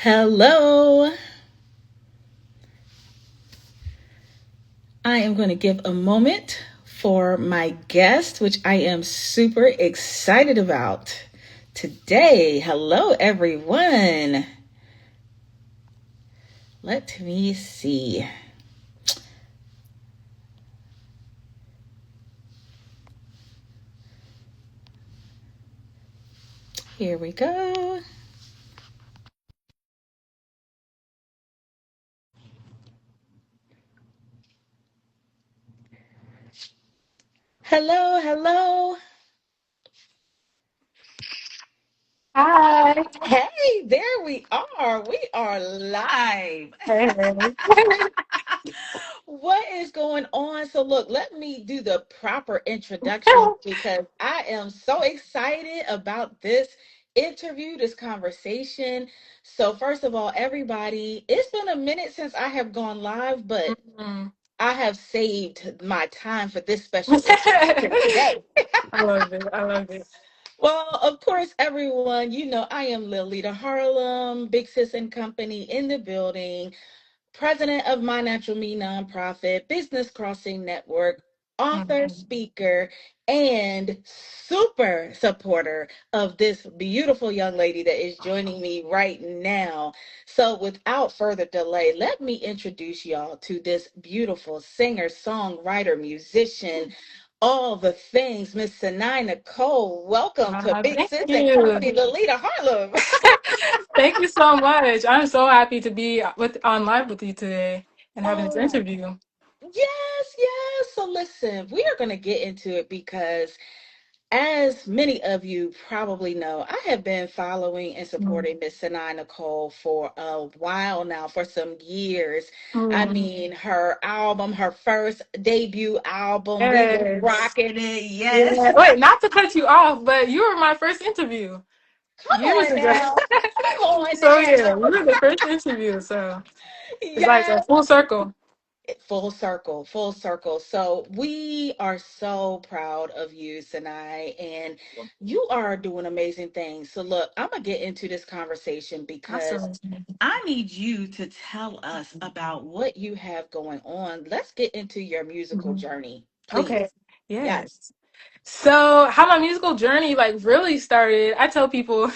Hello. I am going to give a moment for my guest, which I am super excited about today. Hello, everyone. Let me see. Here we go. Hello, hello. Hi. Hey, there we are. We are live. Hey. What is going on? So, look, let me do the proper introduction because I am so excited about this interview, this conversation. So, first of all, everybody, it's been a minute since I have gone live, but Mm. I have saved my time for this special introduction I today. love it. I love it. Well, of course, everyone, I am Lilita Harlem, Big Sis and Company in the building, president of My Natural Me nonprofit, Business Crossing Network, author, Mhm. speaker, and super supporter of this beautiful young lady that is joining me right now. So, without further delay, let me introduce y'all to this beautiful singer, songwriter, musician. All the things, Miss Cynaa-Nicole. Welcome to Big Thank Sis and you. Company, Lolita Harlem. Thank you so much. I'm so happy to be on live with you today and having this Oh, interview. yes, yes. So listen, we are going to get into it because, as many of you probably know, I have been following and Mm. supporting Miss Cynaa-Nicole for a while now, for some years. I Mm. mean, her album, her first debut album, we was Yes. rocking it. Yes. Yeah. Wait, not to cut you off, but you were my first interview Come years on ago. now. Come on So yeah, now. you were the first interview. So it's like a Yes. full circle. Full circle, full circle. So we are so proud of you, Sinai, and you are doing amazing things. So look, I'm gonna get into this conversation because Absolutely. I need you to tell us about what you have going on. Let's get into your musical Mhm. journey, Okay. please. Yes. Yes. So how my musical journey like really started, I tell people,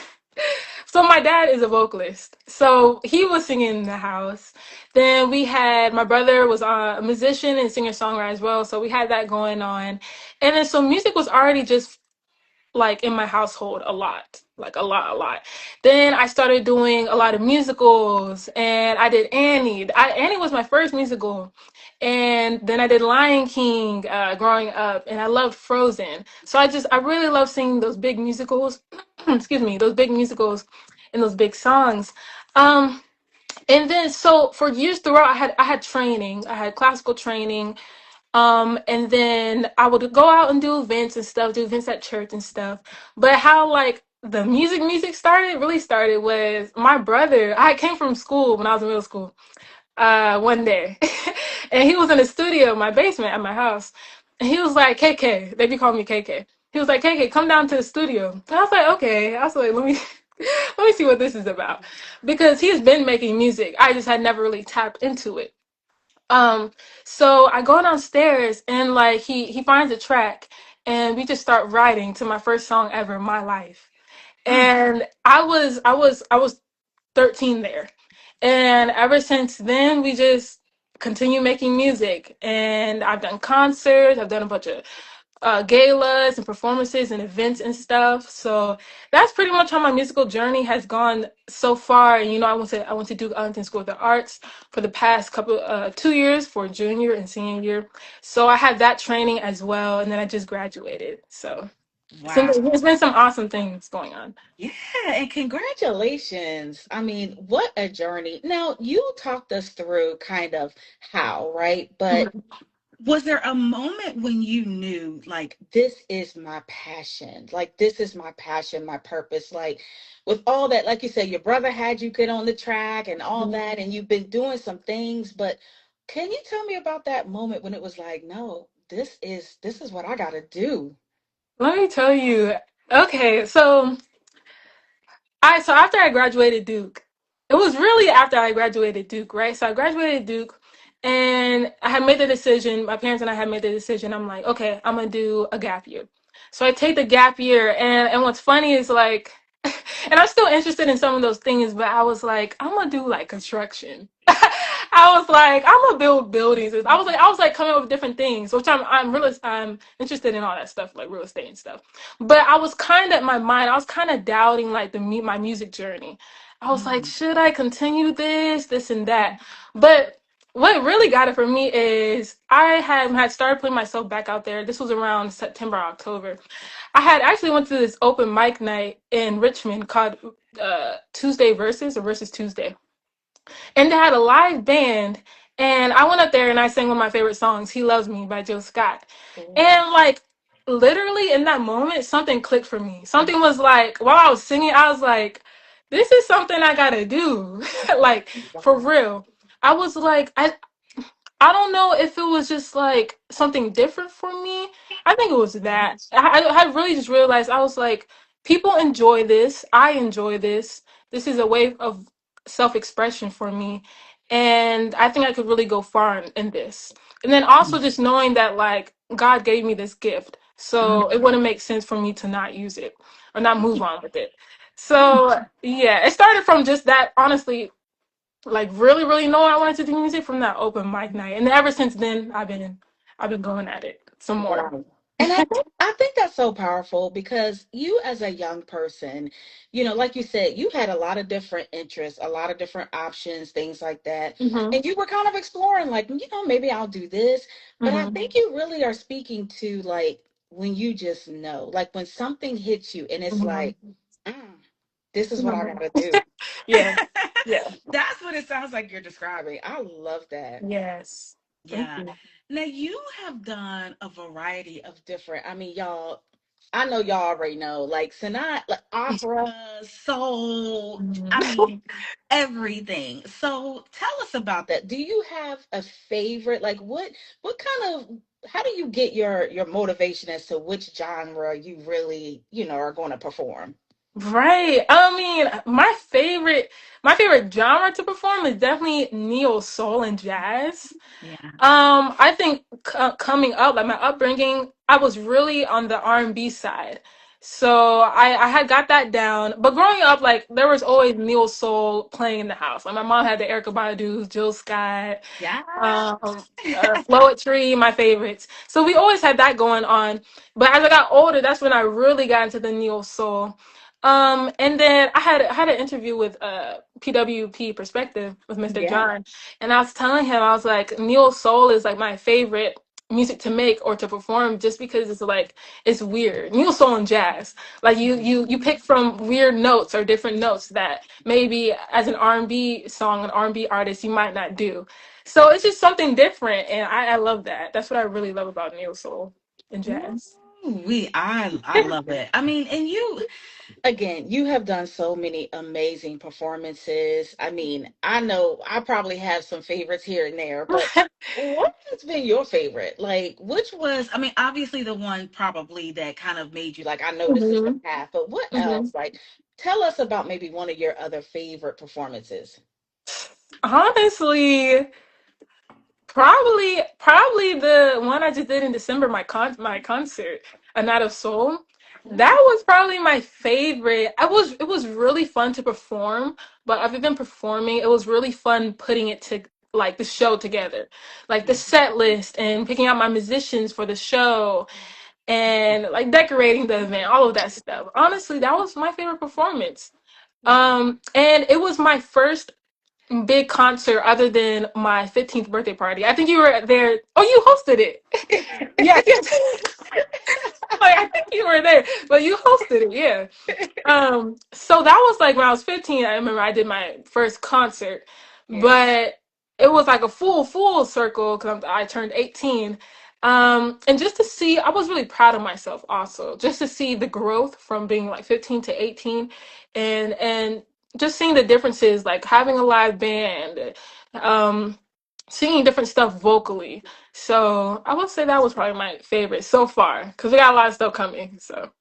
so my dad is a vocalist. So he was singing in the house. Then we had my brother was a musician and singer-songwriter as well. So we had that going on. And then so music was already just like in my household a lot, like a lot. Then I started doing a lot of musicals, and I did Annie. Annie was my first musical, and then I did Lion King growing up, and I loved Frozen. So I really love singing those big musicals. Excuse me, those big musicals and those big songs. Um, and then so for years throughout, I had training. I had classical training, and then I would go out and do events and stuff, do events at church and stuff. But how like the music really started was my brother. I came from school when I was in middle school, one day. And he was in the studio in my basement at my house. And he was like, KK, they be calling me KK. He was like, KK, come down to the studio. And I was like, okay. I was like, let me let me see what this is about. Because he's been making music. I just had never really tapped into it. Um, so I go downstairs and like he finds a track and we just start writing to my first song ever, My Life. Mm. And I was 13 there. And ever since then we just continue making music. And I've done concerts, I've done a bunch of galas and performances and events and stuff. So that's pretty much how my musical journey has gone so far. And I went to Duke Ellington School of the Arts for the past couple 2 years for junior and senior year. So I had that training as well, and then I just graduated. So there's Wow. been some awesome things going on. Yeah, and congratulations. I mean, what a journey. Now, you talked us through kind of how, right? But Mhm. was there a moment when you knew, like, this is my passion? Like, this is my passion, my purpose. Like, with all that, like you said, your brother had you get on the track and all that, and you've been doing some things, but can you tell me about that moment when it was like, no, this is what I gotta do? Let me tell you. Okay, so after I graduated Duke. it was really after I graduated Duke, right? So I graduated Duke and I had made the decision, my parents and I had made the decision. I'm like, okay, I'm gonna do a gap year. So I take the gap year and what's funny is like and I'm still interested in some of those things, but I was like, I'm gonna do like construction. I was like, I'm gonna build buildings. I was like coming up with different things, which I'm interested in all that stuff, like real estate and stuff. But I was kind of in my mind, I was kind of doubting like my music journey. I was like, Mm. should I continue this and that? But what really got it for me is I had started putting myself back out there. This was around September, October. I had actually went to this open mic night in Richmond called Tuesday Versus or Versus Tuesday, and they had a live band. And I went up there and I sang one of my favorite songs, "He Loves Me" by Joe Scott. Ooh. And like literally in that moment, something clicked for me. Something was like while I was singing, I was like, "This is something I gotta do," like for Wow. real. I was like, I don't know if it was just like something different for me. I think it was that. I really just realized I was like, people enjoy this. I enjoy this. This is a way of self expression for me. And I think I could really go far in this. And then also just knowing that like God gave me this gift. So it wouldn't make sense for me to not use it or not move on with it. So yeah, it started from just that, honestly, like really, really know I wanted to do music from that open mic night, and ever since then, I've been going at it some more. Wow. And I think that's so powerful because you as a young person, like you said, you had a lot of different interests, a lot of different options, things like that. Hmm. And you were kind of exploring like, maybe I'll do this. But I Hmm. think you really are speaking to like when you just know, like when something hits you and it's like, Hmm. mm, this is what I gotta do. Yeah, yeah, That's what it sounds like you're describing. I love that. yes. Thank Yeah. you. Now you have done a variety of different, y'all, I know y'all already know, like like opera, soul, Mhm. everything. So tell us about that. Do you have a favorite? Like what kind of how do you get your motivation as to which genre you really, are going to perform? Right. I mean, my favorite genre to perform is definitely neo soul and jazz. Yeah. I think coming up, like my upbringing, I was really on the R&B side. So I had got that down. But growing up, like there was always neo soul playing in the house. Like my mom had the Erykah Badu's, Jill Scott, Yeah. um, Flowetry, my favorites. So we always had that going on. But as I got older, that's when I really got into the neo soul. And then I had an interview with PWP Perspective with Mr. Yeah. John, and I was telling him I was like neo soul is like my favorite music to make or to perform just because it's like it's weird. Neo soul and jazz, like you pick from weird notes or different notes that maybe as an R&B song, an R&B artist you might not do. So it's just something different, and I love that. That's what I really love about neo soul and Ooh, jazz. I love it. And you again, you have done so many amazing performances. I know I probably have some favorites here and there, but what has been your favorite? Like, which was, obviously the one probably that kind of made you like, I know this is the Hmm. path, but what Hmm. else? Like, tell us about maybe one of your other favorite performances. Honestly, probably the one I just did in December, my concert, A Night of Soul. That Ooh, was probably my favorite. It was really fun to perform, but I've been performing. It was really fun putting it to like the show together, like the yeah. set list and picking out my musicians for the show and like decorating the event, all of that stuff. Honestly, that was my favorite performance. And it was my first big concert other than my 15th birthday party. I think you were there. Oh, you hosted it. Yeah, yes. Like, I think you were there, but you hosted it. Yeah. So that was like when I was 15. I remember I did my first concert, Yeah. but it was like a full circle because I turned 18. And just to see, I was really proud of myself also, just to see the growth from being like 15 to 18, and just seeing the differences, like having a live band, um, singing different stuff vocally. So I would say that was probably my favorite so far because we got a lot of stuff coming. So.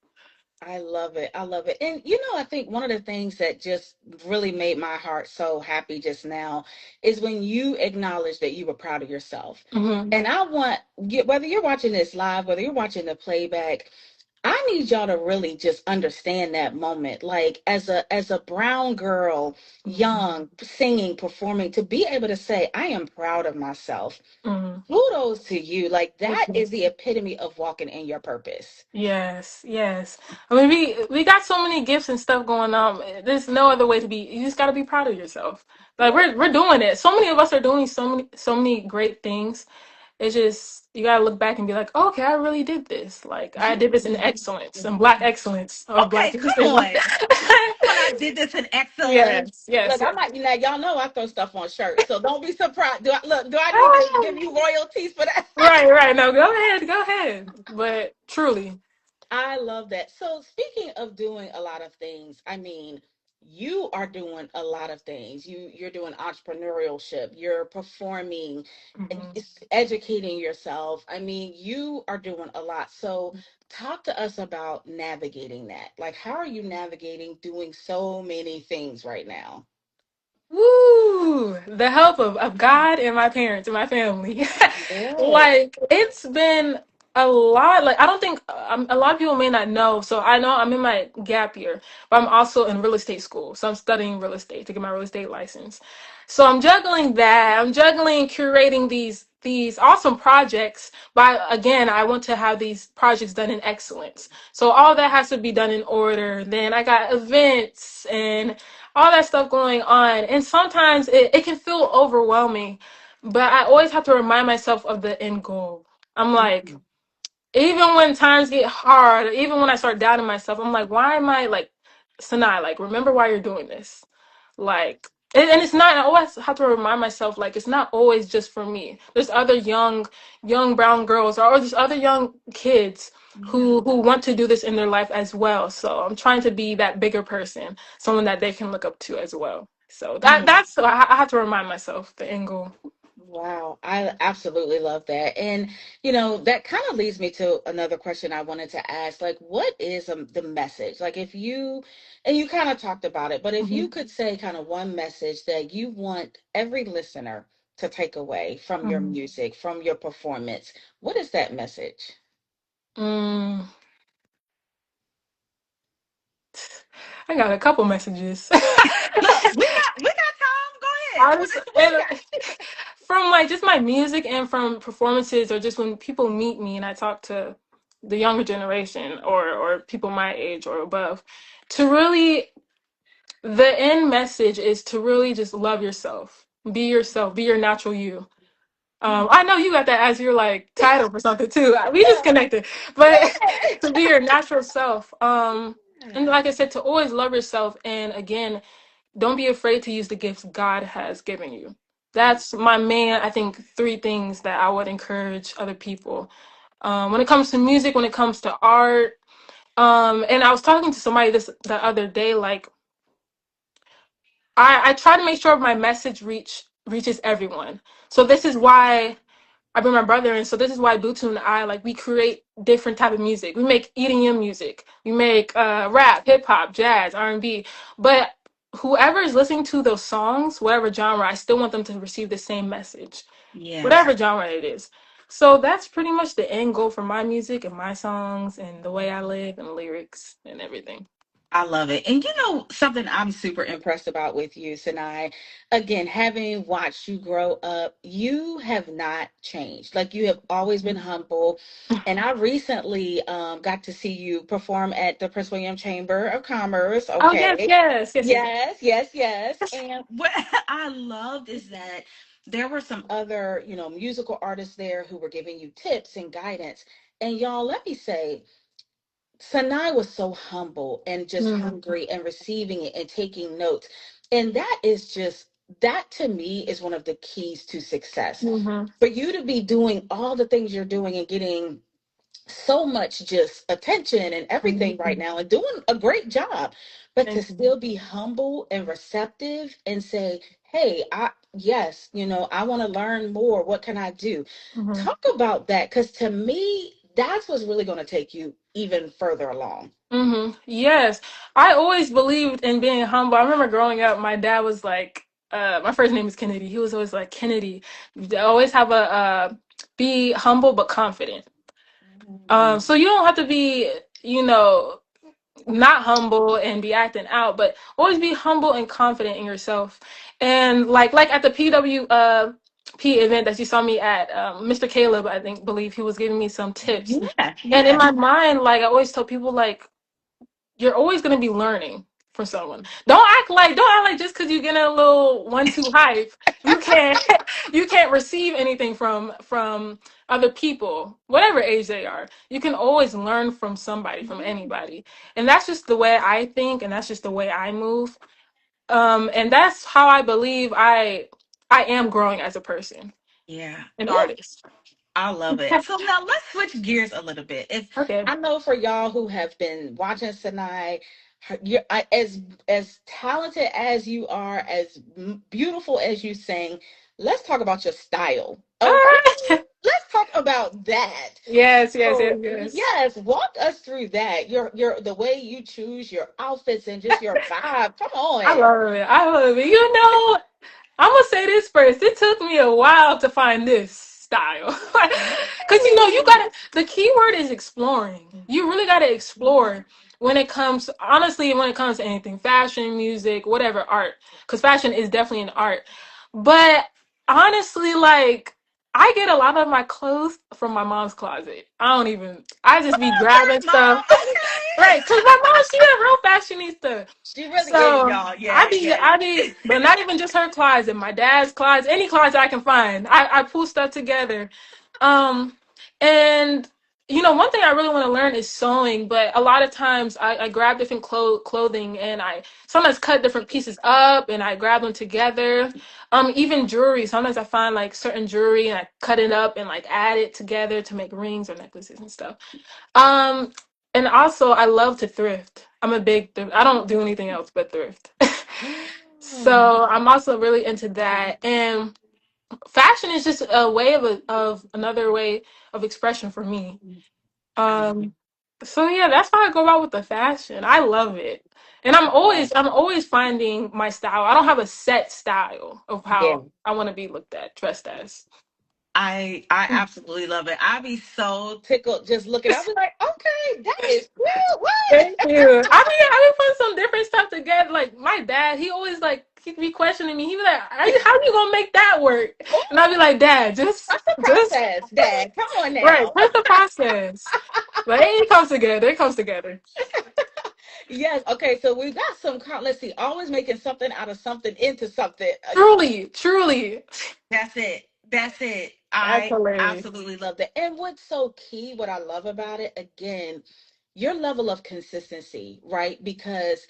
I love it. I love it. And I think one of the things that just really made my heart so happy just now is when you acknowledge that you were proud of yourself. Hmm. And I want whether you're watching this live, whether you're watching the playback, I need y'all to really just understand that moment. Like as a brown girl, young, singing, performing, to be able to say, I am proud of myself. Hmm. Kudos to you. Like that is the epitome of walking in your purpose. Yes, yes. I mean, we got so many gifts and stuff going on. There's no other way to be. You just got to be proud of yourself. Like Yeah. we're doing it. So many of us are doing so many great things. It's just you gotta look back and be like, oh, okay, I really did this. Like I did this in excellence and black excellence or black Okay, come excellence. on. Come on, I did this in excellence. Yes, yes, Look, I yes. might, y'all know I throw stuff on shirts, so don't be surprised. Do I need to give Ah, you royalties for that? right, right. No, go ahead, go ahead. But truly. I love that. So, speaking of doing a lot of things, I mean, you are doing a lot of things. You're doing entrepreneurship, you're performing, Mhm. educating yourself. I mean, you are doing a lot. So, talk to us about navigating that. Like, how are you navigating doing so many things right now? Woo! The help of God and my parents and my family. Yes. Like, it's been a lot. Like, I don't think a lot of people may not know. So, I know I'm in my gap year, but I'm also in real estate school. So, I'm studying real estate to get my real estate license. So, I'm juggling that. I'm juggling curating these awesome projects. But again, I want to have these projects done in excellence. So, all that has to be done in order. Then, I got events and all that stuff going on. And sometimes it can feel overwhelming, but I always have to remind myself of the end goal. I'm like, Mhm. even when times get hard, even when I start doubting myself, I'm like, why am I like, Sanai, like, remember why you're doing this. Like, and it's not, I always have to remind myself, like, it's not always just for me. There's other young brown girls or there's other young kids Yeah. who want to do this in their life as well. So I'm trying to be that bigger person, someone that they can look up to as well. So that's I have to remind myself the end goal. Wow, I absolutely love that. And, that kind of leads me to another question I wanted to ask. Like, what is the message? Like, and you kind of talked about it, but if you Mhm. could say kind of one message that you want every listener to take away from your Mhm. music, from your performance, what is that message? Mm, I got a couple messages. Look, we got time. Go ahead. I just, What you got? from like just my music and from performances or just when people meet me and I talk to the younger generation or people my age or above, to really the end message is to really just love yourself, be your natural you. I know you got that as your like title for something too. We just Yeah. connected, but Yeah. to be your natural self. And Yeah. like I said, to always love yourself. And again, don't be afraid to use the gifts God has given you. That's my main, I think, three things that I would encourage other people. When it comes to music, when it comes to art, and I was talking to somebody this the other day, like I try to make sure my message reaches everyone. So this is why I bring my brother in. So this is why Butu and I like we create different type of music. We make EDM music. We make rap, hip hop, jazz, R&B. But whoever is listening to those songs, whatever genre, I still want them to receive the same message, Yeah. whatever genre it is. So that's pretty much the end goal for my music and my songs and the way I live and lyrics and everything. I love it. And something I'm super impressed about with you, Sinai, again, having watched you grow up, you have not changed. Like you have always been humble. And I recently got to see you perform at the Prince William Chamber of Commerce. Oh yes, Okay. yes, yes, yes. Yes, yes, yes. And what I loved is that there were some other, musical artists there who were giving you tips and guidance. And y'all, let me say, Sanai was so humble and just Mm-hmm. hungry and receiving it and taking notes. And that to me is one of the keys to success. Mm-hmm. For you to be doing all the things you're doing and getting so much just attention and everything right Mm-hmm. now and doing a great job, but to Thank you. still be humble and receptive and say, hey, yes, I want to learn more. What can I do? Mm-hmm. Talk about that, because to me, that's what's really going to take you even further along. Yes, I always believed in being humble. I remember growing up, my dad was like, my first name is Kennedy. He was always like, Kennedy, you always have be humble but confident. Mm. So you don't have to be, you know, not humble and be acting out, but always be humble and confident in yourself. And like at the P event that you saw me at, Mr. Caleb, I think believe he was giving me some tips. Yeah, And in yeah. my mind, like I always tell people, like you're always going to be learning from someone. Don't act like just because you're getting a little 1-2 hype, you can't you can't receive anything from other people, whatever age they are. You can always learn from somebody, from anybody, and that's just the way I think, and that's just the way I move. And that's how I believe I am growing as a person, Yeah. an Oh, artist. I love it. So now let's switch gears a little bit. If Okay. I know for y'all who have been watching Sinai, as talented as you are, as beautiful as you sing, let's talk about your style. All Okay, right. let's talk about that. Yes, yes, yes, So yes. yes, walk us through that. Your the way you choose your outfits and just your vibe. Come I on. love it. I love it. You know, I'm gonna say this first. It took me a while to find this style, because you Really? gotta. The key word is exploring. You really gotta explore when it comes. Honestly, when it comes to anything, fashion, music, whatever, art. Because fashion is definitely an art. But honestly, like I get a lot of my clothes from my mom's closet. I don't even. I just be Okay, grabbing stuff. mom. Okay. Right, because my mom, she a real fashionista. She really is, So y'all. Yeah, yeah. but not even just her closet, my dad's closet, any closet I can find. I pull stuff together. Um, and one thing I really want to learn is sewing, but a lot of times I grab different clothing and I sometimes cut different pieces up and I grab them together. Even jewelry. Sometimes I find like certain jewelry and I cut it up and like add it together to make rings or necklaces and stuff. Um, and also I love to thrift. I'm a big thrift. I don't do anything else but thrift. Mm. So I'm also really into that. And fashion is just a way of another way of expression for me. I love it. Um, so yeah, that's how I go about with the fashion. I love it. And Oh, I'm always finding my style. I don't have a set style of yeah. how I want to be looked at, dressed as. I absolutely love it. I'd be so tickled just looking. I'll be like, okay, that is real. What? Thank you. I be putting some different stuff together. Like my dad, he always like he be questioning me. He be like, how you gonna make that work?" Oh, And I'd be like, "Dad, that's the just process, Dad. Come on right, now. trust the process." But it comes together. It comes together. Yes. Okay. So we've got some. Let's see. Always making something out of something into something. Truly, truly. That's it. That's it. That's I hilarious. absolutely love that. And what's so key, what I love about it, again, your level of consistency, right? Because,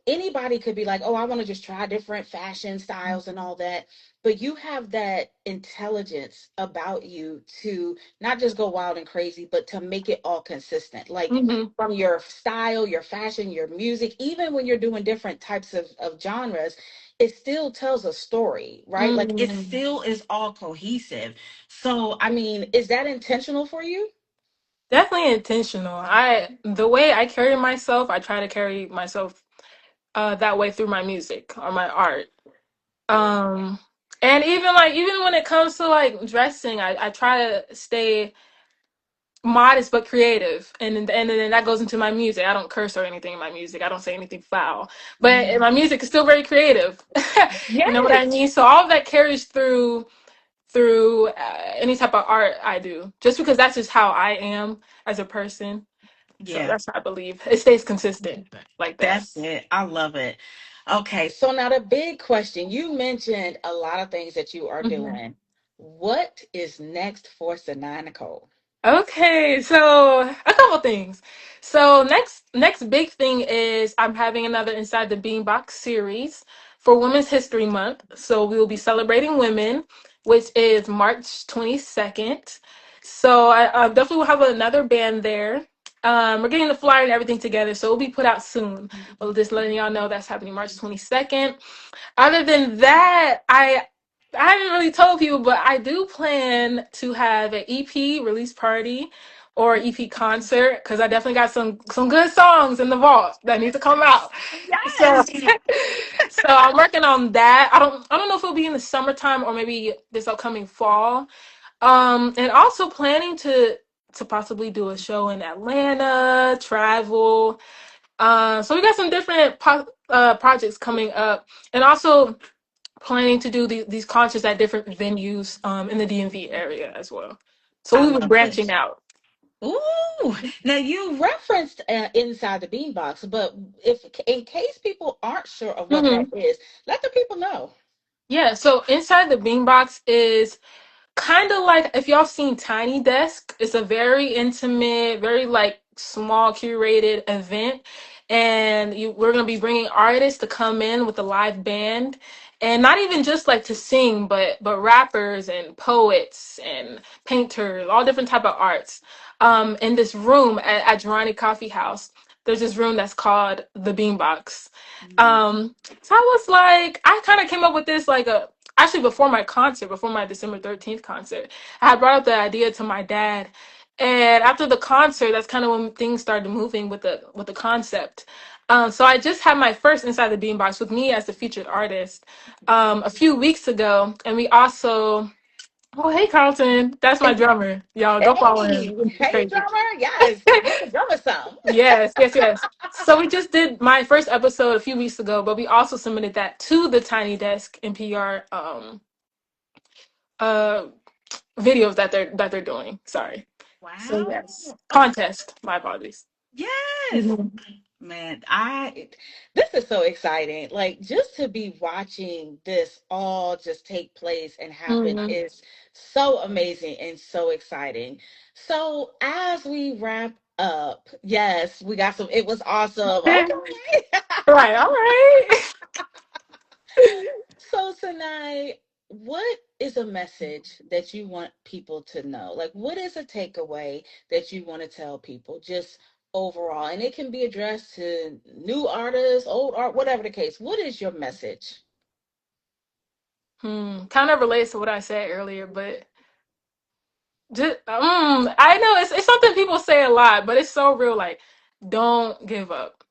anybody could be like, oh, I want to just try different fashion styles and all that. But you have that intelligence about you to not just go wild and crazy, but to make it all consistent. Like Hmm. from your style, your fashion, your music, even when you're doing different types of genres, it still tells a story, right? Like it Hmm. still is all cohesive. So, I mean, is that intentional for you? Definitely intentional. The way I carry myself, I try to carry myself that way through my music or my art. Yeah. Um, and even when it comes to like dressing, I try to stay modest but creative, and then that goes into my music. I don't curse or anything in my music. I don't say anything foul, but my music is still very creative. You know what I Yes. mean? So all of that carries through any type of art I do, just because that's just how I am as a person. So Yeah. that's what I believe. It stays consistent like that. That's it. I love it. Okay, so now the big question. You mentioned a lot of things that you are Mhm. doing. What is next for Cynaa-Nicole? Okay, so a couple things. So next big thing is I'm having another Inside the Beanbox series for Women's History Month. So we will be celebrating women, which is March 22nd. So I definitely will have another band there. We're getting the flyer and everything together, so it'll be put out soon. But just letting y'all know that's happening March 22nd. Other than that, I haven't really told people, but I do plan to have an EP release party or EP concert, because I definitely got some good songs in the vault that need to come out. So Yes. so I'm working on that. I don't know if it'll be in the summertime or maybe this upcoming fall. And also planning to possibly do a show in Atlanta, travel. So we got some different projects coming up, and also planning to do these concerts at different venues in the DMV area as well. So I we were love branching this. out. Ooh, now you referenced inside the beanbox, but if in case people aren't sure of what that Hmm. is, let the people know. Yeah. So inside the Beanbox is kind of like if y'all seen Tiny Desk. It's a very intimate, very like small curated event, and we're gonna be bringing artists to come in with a live band, and not even just like to sing, but rappers and poets and painters, all different type of arts. In this room at Girani Coffee House, there's this room that's called the Beanbox. Mm. So I was like, I kind of came up with this like a actually before my concert, before my December 13th concert. I had brought up the idea to my dad. And after the concert, that's kind of when things started moving with the concept. So I just had my first Inside the Beanbox with me as the featured artist a few weeks ago, and we also oh hey Carlton, that's my drummer. Y'all go follow him. Hey, He's hey, crazy. drummer. Yes, give the drummer some. Yes, yes, yes. So we just did my first episode a few weeks ago, but we also submitted that to the Tiny Desk NPR uh videos that they're doing. Sorry. So Wow. yes, Oh, contest. My apologies. yes. Hmm. Man, this is so exciting. Like just to be watching this all just take place and happen Hmm. is so amazing and so exciting. So as we wrap up, yes, we got some, it was awesome. Okay. Right. All right. So tonight, what is a message that you want people to know? Like, what is a takeaway that you want to tell people just overall? And it can be addressed to new artists, old art, whatever the case. What is your message? Kind of relates to what I said earlier, but just I know it's something people say a lot, but it's so real. Like, don't give up.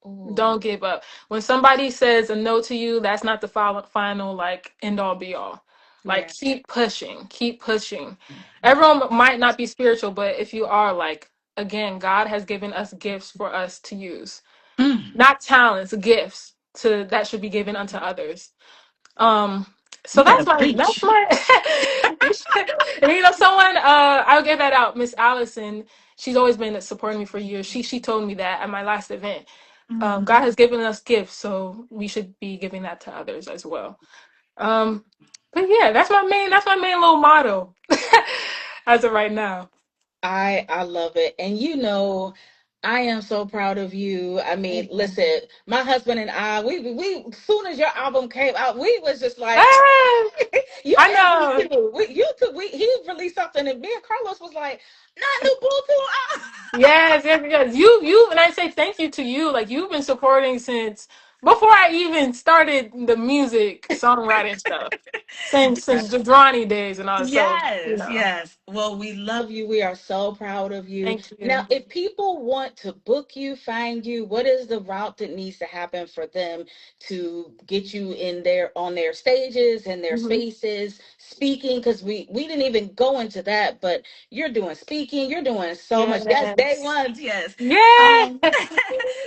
Ooh, Don't give up. When somebody says a no to you, that's not the final like end all be all. Like yeah. keep pushing, keep pushing. Everyone might not be spiritual, but if you are, like, again, God has given us gifts for us to use. Mm, Not talents, gifts to that should be given unto others. Um, so you better that's preach. my and someone I'll get that out. Miss Allison, she's always been supporting me for years. She told me that at my last event. Mm. God has given us gifts, so we should be giving that to others as well. Um, but yeah, that's my main little motto as of right now. I love it. And I am so proud of you. I mean, Thank you. listen, my husband and I, we soon as your album came out, we was just like, Ah, you I and me know. too. You too. He released something, and me and Carlos was like, not new Bluetooth. Yes, yes, yes. You, and I say thank you to you. Like you've been supporting since before I even started the music songwriting stuff. Since the Drawny days and all. So Yes, yes. Well, we love you. We are so proud of you. thank Now, you. if people want to book you, find you, what is the route that needs to happen for them to get you in there on their stages and their Mhm. spaces, speaking? Because we didn't even go into that, but you're doing speaking, you're doing so much. Yes, day Yes. ones, yes. Yeah. Um,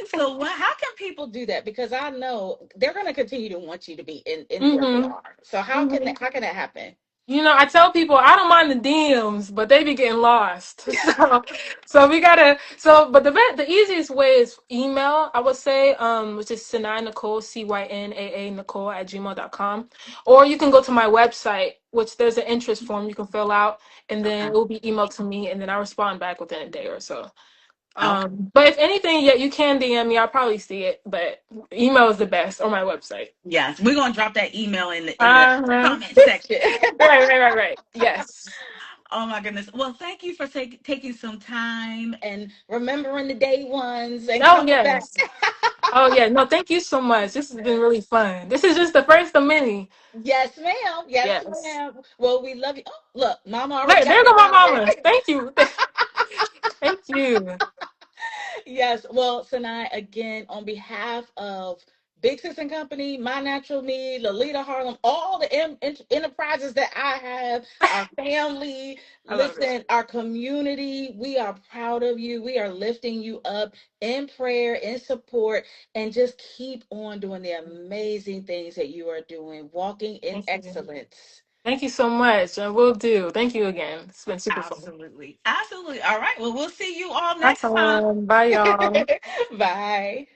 so how can people do that? Because I know they're going to continue to want you to be in where they Hmm. are. So Hmm. how can that happen? I tell people I don't mind the DMs, but they be getting lost. So we gotta. But the easiest way is email. I would say, which is Cynaa-Nicole, Cynaa Nicole at gmail.com, or you can go to my website, which there's an interest form you can fill out, and then Okay. it will be emailed to me, and then I respond back within a day or so. Okay. But if anything, yeah, you can DM me. I'll probably see it, but email is the best, or my website. Yes, we're gonna drop that email in the Uh-huh. comment section. Right, right, right, right. Yes. Oh my goodness. Well, thank you for taking some time and remembering the day ones and Oh coming back. yes. Oh yeah. No, thank you so much. This has been really fun. This is just the first of many. Yes, ma'am. Yes, Yes. ma'am. Well, we love you. Oh, look, Mama already There got go me my down there. mama. Thank you. Thank you. Yes. Well, Sinai, again, on behalf of Big Sis and Company, My Natural Me, Lolita Harlem, all the enterprises that I have, our family, I love it. listen, our community, we are proud of you. We are lifting you up in prayer, in support, and just keep on doing the amazing things that you are doing, walking in Thank you. excellence. Thank you so much. And we'll do. Thank you again. It's been super fun. Absolutely. Absolutely. All right. Well, we'll see you all next time. Awesome. Bye, y'all. Bye.